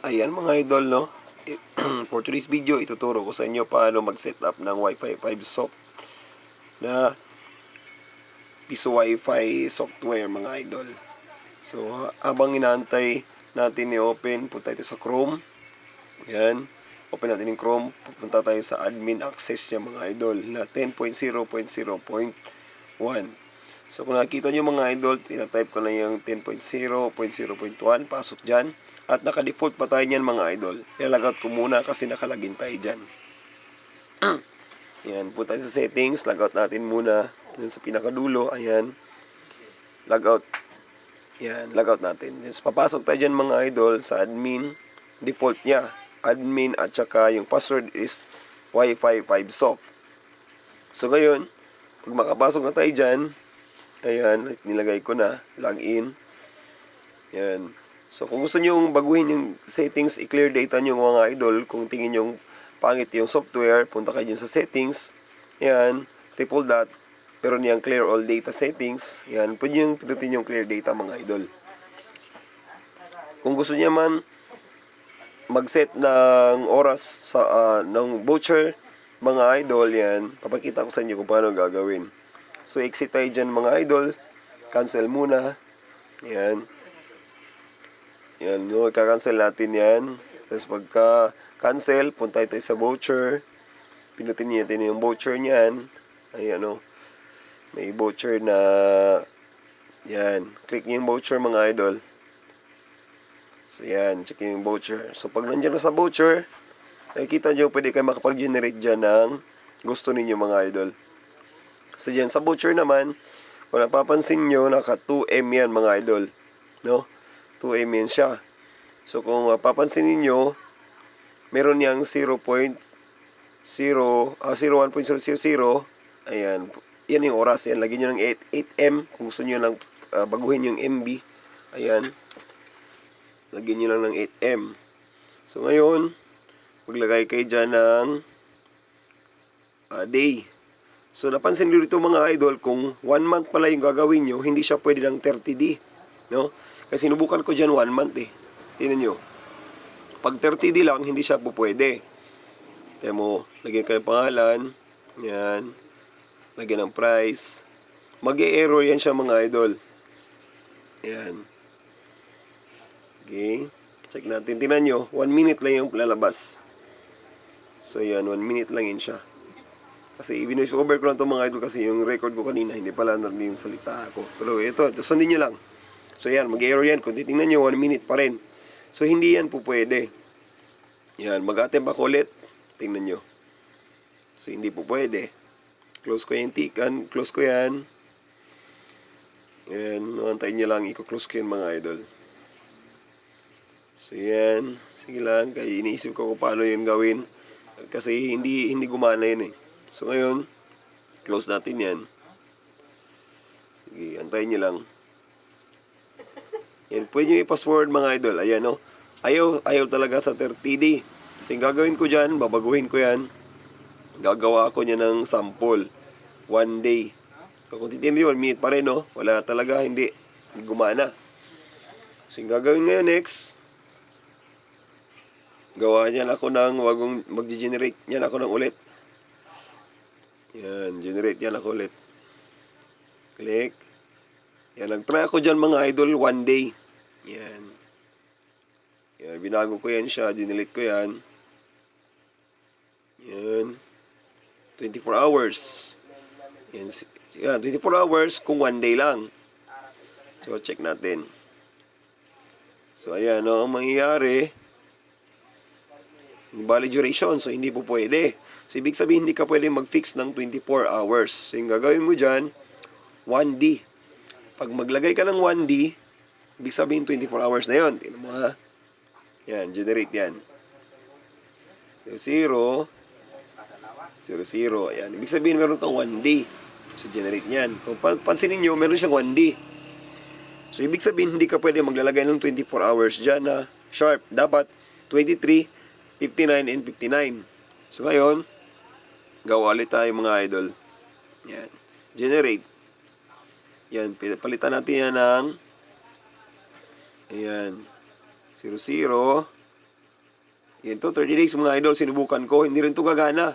Ayan mga idol, no? For today's video, ituturo ko sa inyo paano mag-set up ng Wi-Fi 5 soft na piso Wi-Fi software mga idol. So, habang inaantay natin i-open, punta tayo sa Chrome. Ayan. Open natin yung Chrome. Pupunta tayo sa admin access niya mga idol na 10.0.0.1. So, kung nakikita nyo mga idol, tinatype ko na yung 10.0.0.1. Pasok dyan. At naka-default pa tayo niyan mga idol. Ilalagout ko muna kasi nakalagin tayo dyan. Ayan, punta tayo sa settings. Logout natin muna. Dun sa pinakadulo, ayan. Logout. Ayan, logout natin. So, papasok tayo dyan mga idol sa admin. Default niya. Admin at saka yung password is Wi-Fi 5 soft. So, ngayon, pag makapasok na tayo dyan, ayan, nilagay ko na. Login. Ayan. So, kung gusto nyo baguhin yung settings, i-clear data nyo mga idol, kung tingin nyo pangit yung software, punta kayo dyan sa settings. Yan, triple dot, pero niyang clear all data settings. Yan, pwede yung pinutin yung clear data mga idol. Kung gusto niya man mag-set ng oras sa ng voucher, mga idol, yan, papakita ko sa inyo kung paano gagawin. So, exit tayo dyan mga idol, cancel muna. Yan. Yan, no, i-cancel natin yan. Tapos pagka-cancel, punta tayo sa voucher. Pinutin natin yung voucher niyan. Ayan, no. May voucher na, yan. Click niyo yung voucher mga idol. So, yan. Check yung voucher. So, pag nandiyan na sa voucher, nakikita nyo, pwede kayo makapag-generate dyan ng gusto ninyo mga idol. So, dyan sa voucher naman, kung napapansin nyo, naka 2M yan mga idol. No? 2M yan siya. So, kung papansin niyo meron niyang 01.000. Ayan. Yan yung oras. Yan. Lagyan nyo ng 8M. Kung gusto nyo lang baguhin yung MB. Ayan. Lagyan nyo lang ng 8M. So, ngayon, maglagay kayo dyan ng day. So, napansin nyo dito mga idol, kung 1 month pala yung gagawin nyo, hindi siya pwede ng 30D. No? Kasi sinubukan ko dyan 1 month eh. Tingnan nyo. Pag 30D lang, hindi siya po pwede. Tingnan mo, lagyan ka ng pangalan. Yan. Lagyan ng price. Mag-e-error yan siya mga idol. Yan. Okay. Check natin. Tingnan nyo, 1 minute lang yung lalabas. So yan, 1 minute lang yan siya. Kasi i-voice over ko lang itong mga idol kasi yung record ko kanina, hindi pala narinig yung salita ko. Pero ito sundin nyo lang. So yan, mag-error yan. Kung titingnan nyo, 1 minute pa rin. So hindi yan po pwede. Yan, mag-attempt ako ulit. Tingnan nyo. So hindi po pwede. Close ko yung tikan. Close ko yan. Yan, antayin nyo lang. I-close ko yan mga idol. So yan. Sige lang. Kaya iniisip ko kung paano yun gawin. Kasi hindi gumana yun eh. So ngayon, close natin yan. Sige, antayin nyo lang. Yan, pwede nyo i-password mga idol. Ayan, no? Ayaw talaga sa 30D. So, yung gagawin ko dyan, babaguhin ko yan. Gagawa ako niya ng sample. 1 day. So, kung titignan nyo, 1 minute pa rin, no? Wala talaga, hindi gumana. So, yung gagawin ngayon next, gawa niyan ako ng, wagong mag-generate niyan ako ng ulit. Yan, generate yan ako ulit. Click. Yan, nag-try ako dyan mga idol, 1 day. Yan. Yan, binago ko yan siya, dinelete ko yan. Yan. 24 hours. Yan, 24 hours kung 1 day lang. So, check natin. So, ayan, no, ang mangyayari, valid duration, so hindi po pwede. So, ibig sabihin, hindi ka pwede mag-fix ng 24 hours. So, yung gagawin mo dyan, 1D. Pag maglagay ka ng 1D, ibig sabihin 24 hours na yun. Tingnan mo ha. Yan, generate yan. 0, 0. Yan, ibig sabihin meron kang 1D. So, generate yan. Kung pansinin nyo, meron siyang 1D. So, ibig sabihin, hindi ka pwede maglalagay ng 24 hours dyan na sharp. Dapat 23, 59, and 59. So, ngayon, gawa ulit tayo mga idol. Yan. Generate. Yan, palitan natin yan ng ayan, 00, Yan to, 30 days mga idol, sinubukan ko. Hindi rin to gagana.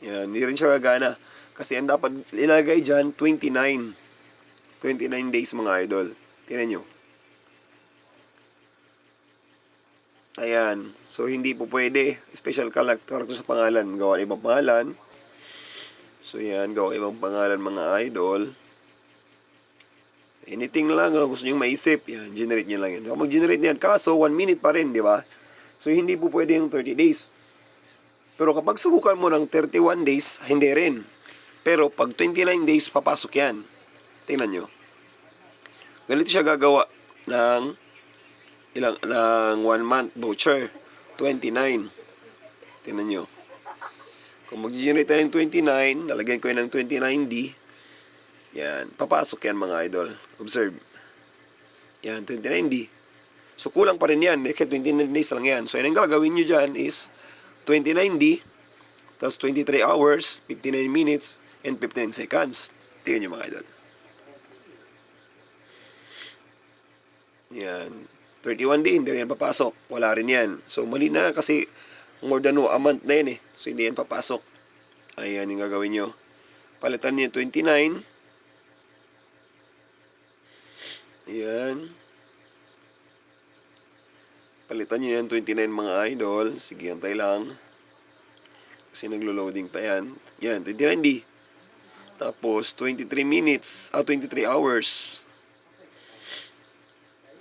Yan, hindi rin siya gagana. Kasi ang dapat ilagay dyan, 29. 29 days mga idol. Tingnan nyo. Ayan. So, hindi po pwede. Special character sa pangalan. Gawa ibang pangalan. So, yan. Gawa ibang pangalan mga idol. Anything lang. Kung gusto nyo maisip. Yan. Generate nyo lang yan. So, mag-generate yan. Kaso, 1 minute pa rin. Di ba? So, hindi po pwede yung 30 days. Pero kapag subukan mo ng 31 days, hindi rin. Pero, pag 29 days, papasok yan. Tingnan nyo. Ganito siya gagawa ng 1 month voucher. 29. Tingnan nyo. Kung mag-generate tayo ng 29, nalagyan ko yun ng 29D. Yan. Papasok yan mga idol. Observe. Yan, 29D. So, kulang pa rin yan. Kaya 29 days lang yan. So, yan ang gagawin nyo dyan is 29D, tapos 23 hours, 59 minutes, and 59 seconds. Tingnan nyo mga idol. Yan. 31 din, hindi rin papasok. Wala rin yan. So, mali na kasi more than a month na yan eh. So, hindi yan papasok. Ayan yung gagawin nyo. Palitan niyo 29. Ayan. Palitan niyo yan 29 mga idol. Sige, antay lang. Kasi naglo-loading pa yan. Yan, 29D. Tapos, 23 minutes. 23 hours.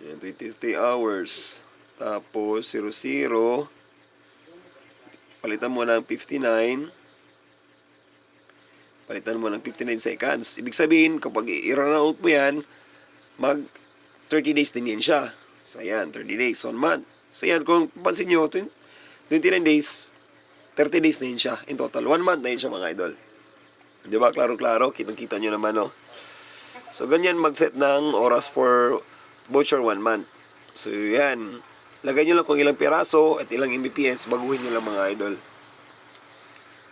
Yan, 23 hours. Tapos, 00. Palitan mo ng 59. Palitan mo ng 59 seconds. Ibig sabihin, kapag i-run out mo yan, mag 30 days din yan siya. So, ayan, 30 days, 1 month. So, ayan, kung pansin nyo, 29 days, 30 days na yun siya. In total, 1 month na yun siya mga idol. Di ba? Klaro-klaro. Kitang-kita nyo naman, no? So, ganyan mag-set ng oras for voucher 1 month. So, yan. Lagay nyo lang kung ilang piraso at ilang Mbps. Baguhin nyo lang mga idol.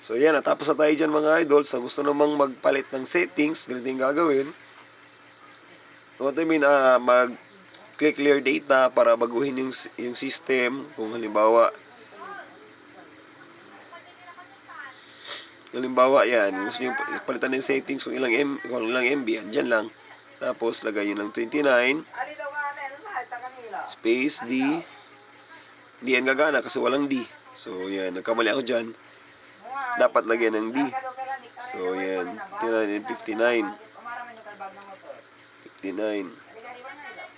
So, yan. Natapos na tayo dyan mga idol. Sa gusto namang magpalit ng settings, ganito yung gagawin. What I mean, mag-click clear data para baguhin yung system. Kung halimbawa, yan. Gusto nyo palitan ng settings kung ilang MB. Yan, dyan lang. Tapos, lagay nyo ng 29. Space D. Di yan gagana kasi walang D. So, yan. Nagkamali ako dyan. Dapat lagyan ng D. So, yan. 59.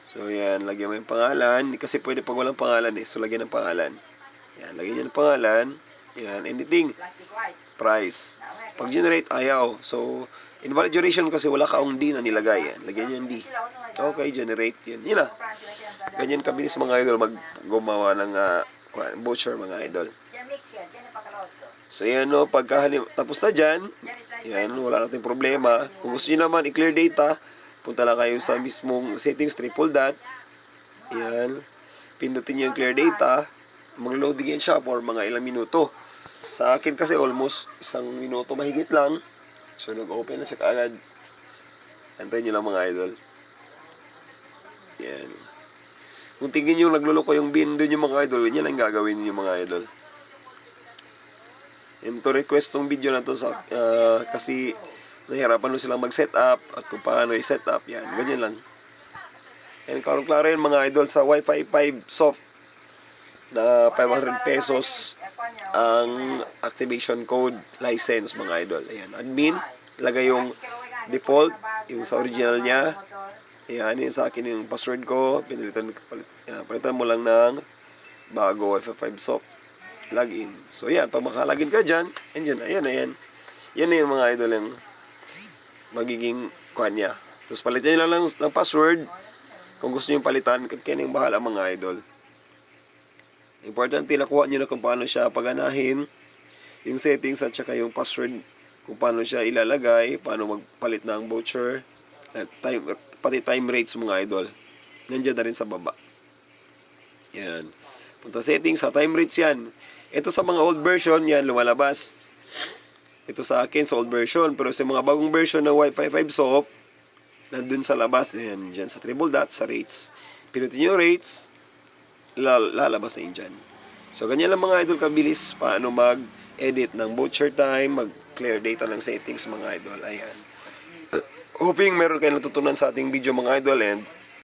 So, yan. Lagyan mo yung pangalan. Kasi pwede pag walang pangalan eh. So, lagyan ng pangalan. Yan. Lagyan nyo ng pangalan. Yan. Anything. Price. Pag generate, ayaw. So, invalid duration kasi wala kaong D na nilagay. Yan. Lagyan nyo yung D. Okay, generate. Yan. Yan na. Ganyan kabilis mga idol mag-gumawa ng voucher mga idol. So yan no, tapos na dyan, yan, wala nating problema. Kung gusto nyo naman i-clear data, punta lang kayo sa mismong settings, triple dot. Yan, pindutin nyo yung clear data, mag-loading yan siya for mga ilang minuto. Sa akin kasi almost 1 minuto mahigit lang. So nag-open na siya kaagad. Antayin nyo lang mga idol. Yan. Kung tingin nyo nagluloko yung bin doon yung mga idol, yan ang gagawin nyo yung mga idol. And to request tong video na to kasi nahihirapan nyo silang mag-set up at kung paano i-set up. Yan, ganyan lang. And klaro-klaro yun mga idol sa Wi-Fi 5 soft na 500 pesos ang activation code license mga idol. Ayan, admin, lagay yung default, yung sa original niya. Ayan, yun sa akin yung password ko. Palitan mo lang ng bago Wi-Fi 5 soft. Login. So, yan. Pag makalagin ka dyan, ayan. Yan na yung mga idol yung magiging kuha niya. Tapos, palitan nyo lang ng password. Kung gusto nyo palitan, kaya yung bahala mga idol. Importante, nakuha nyo na kung paano siya paganahin. Yung settings at saka yung password. Kung paano siya ilalagay. Paano magpalit ng voucher. Pati time rates mga idol. Nandiyan na rin sa baba. Yan. Punta settings sa time rates yan. Ito sa mga old version, yan lumalabas. Ito sa akin sa old version. Pero sa mga bagong version ng Wi-Fi 5 soft, nandun sa labas. Yan, dyan sa triple dot, sa rates. Pinutin yung rates, lalabas na yun dyan. So, ganyan lang mga idol kabilis paano mag-edit ng butcher time, mag-clear data ng settings mga idol. Ayan. Hoping meron kayo natutunan sa ating video mga idol and